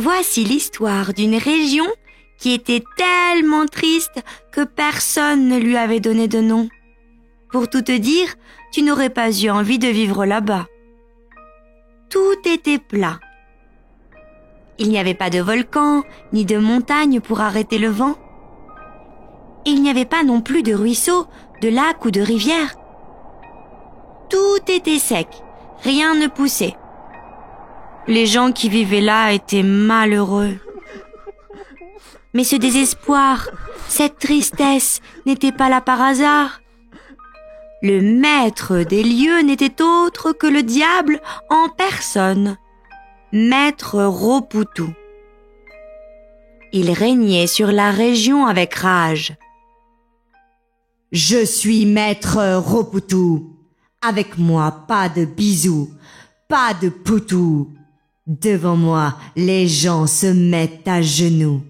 Voici l'histoire d'une région qui était tellement triste que personne ne lui avait donné de nom. Pour tout te dire, tu n'aurais pas eu envie de vivre là-bas. Tout était plat. Il n'y avait pas de volcan, ni de montagne pour arrêter le vent. Et il n'y avait pas non plus de ruisseau, de lac ou de rivière. Tout était sec, rien ne poussait. Les gens qui vivaient là étaient malheureux. Mais ce désespoir, cette tristesse n'était pas là par hasard. Le maître des lieux n'était autre que le diable en personne, Maître Roputu. Il régnait sur la région avec rage. « Je suis Maître Roputu. Avec moi, pas de bisous, pas de poutou. Devant moi, les gens se mettent à genoux. »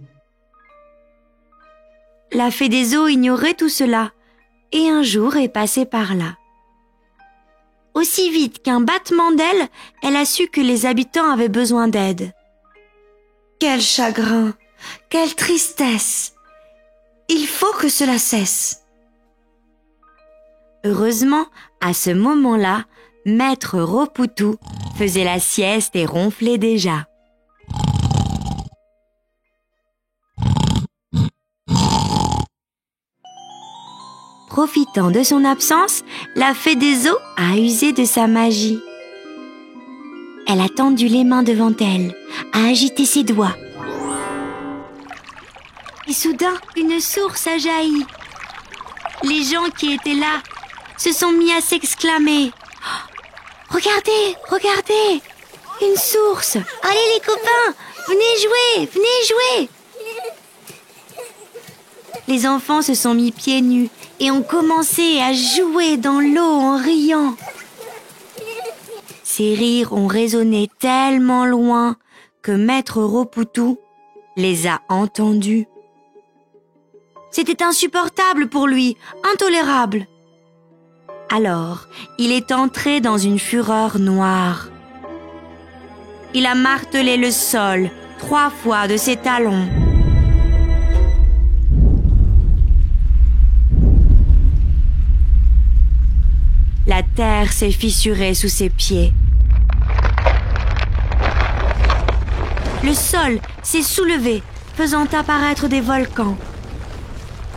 La fée des eaux ignorait tout cela, et un jour est passée par là. Aussi vite qu'un battement d'ailes, elle a su que les habitants avaient besoin d'aide. Quel chagrin, quelle tristesse! Il faut que cela cesse. Heureusement, à ce moment-là, Maître Roputu faisait la sieste et ronflait déjà. Profitant de son absence, la fée des eaux a usé de sa magie. Elle a tendu les mains devant elle, a agité ses doigts. Et soudain, une source a jailli. Les gens qui étaient là se sont mis à s'exclamer. « Regardez, regardez, une source! Allez les copains, venez jouer! » Les enfants se sont mis pieds nus et ont commencé à jouer dans l'eau en riant. Ces rires ont résonné tellement loin que Maître Roputu les a entendus. C'était insupportable pour lui, intolérable. Alors, il est entré dans une fureur noire. Il a martelé le sol 3 fois de ses talons. La terre s'est fissurée sous ses pieds. Le sol s'est soulevé, faisant apparaître des volcans.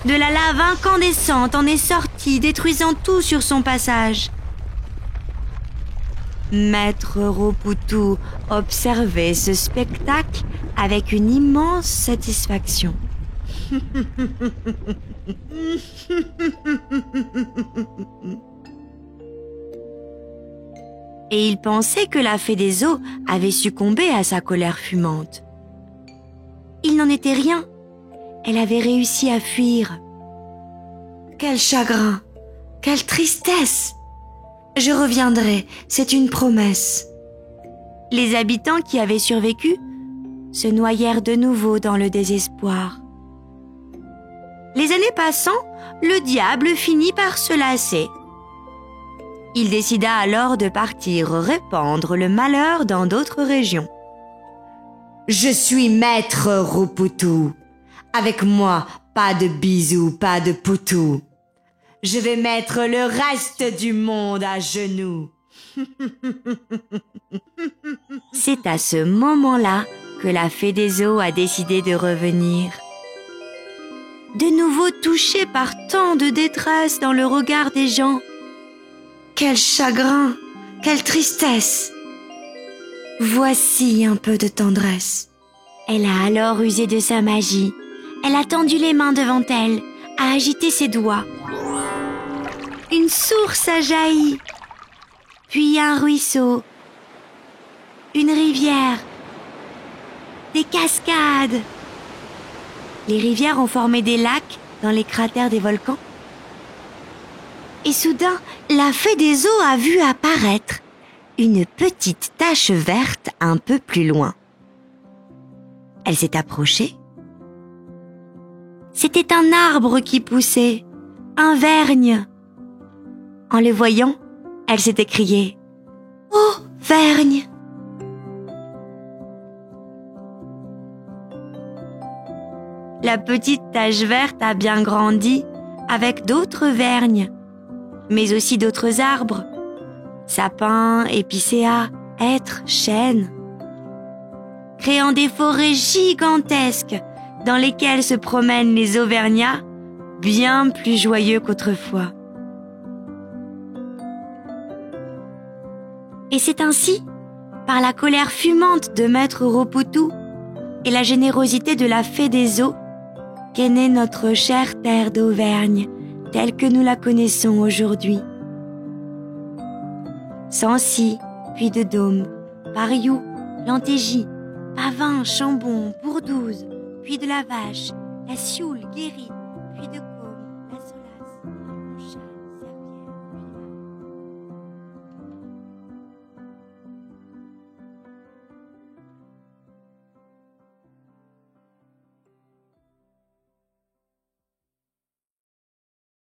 De la lave incandescente en est sortie, détruisant tout sur son passage. Maître Roputu observait ce spectacle avec une immense satisfaction. Et il pensait que la fée des eaux avait succombé à sa colère fumante. Il n'en était rien. Elle avait réussi à fuir. Quel chagrin, quelle tristesse! Je reviendrai, c'est une promesse. Les habitants qui avaient survécu se noyèrent de nouveau dans le désespoir. Les années passant, le diable finit par se lasser. Il décida alors de partir répandre le malheur dans d'autres régions. « Je suis Maître Roputu. Avec moi, pas de bisous, pas de poutou. Je vais mettre le reste du monde à genoux. » C'est à ce moment-là que la fée des eaux a décidé de revenir. De nouveau touchée par tant de détresse dans le regard des gens. Quel chagrin, quelle tristesse! Voici un peu de tendresse. Elle a alors usé de sa magie. Elle a tendu les mains devant elle, a agité ses doigts. Une source a jailli, puis un ruisseau, une rivière, des cascades. Les rivières ont formé des lacs dans les cratères des volcans. Et soudain, la fée des eaux a vu apparaître une petite tache verte un peu plus loin. Elle s'est approchée. C'était un arbre qui poussait, un vergne. En le voyant, elle s'est écriée « Oh, vergne !» la petite tache verte a bien grandi avec d'autres vergnes, mais aussi d'autres arbres, sapins, épicéas, hêtres, chênes, créant des forêts gigantesques dans lesquelles se promènent les Auvergnats, bien plus joyeux qu'autrefois. Et c'est ainsi, par la colère fumante de Maître Roupoutou et la générosité de la Fée des Eaux, qu'est née notre chère terre d'Auvergne, telle que nous la connaissons aujourd'hui. Sancy, Puy de Dôme, Pariou, Lantégie, Pavin, Chambon, Bourdouze, Puy de la Vache, La Sioule, Guéry,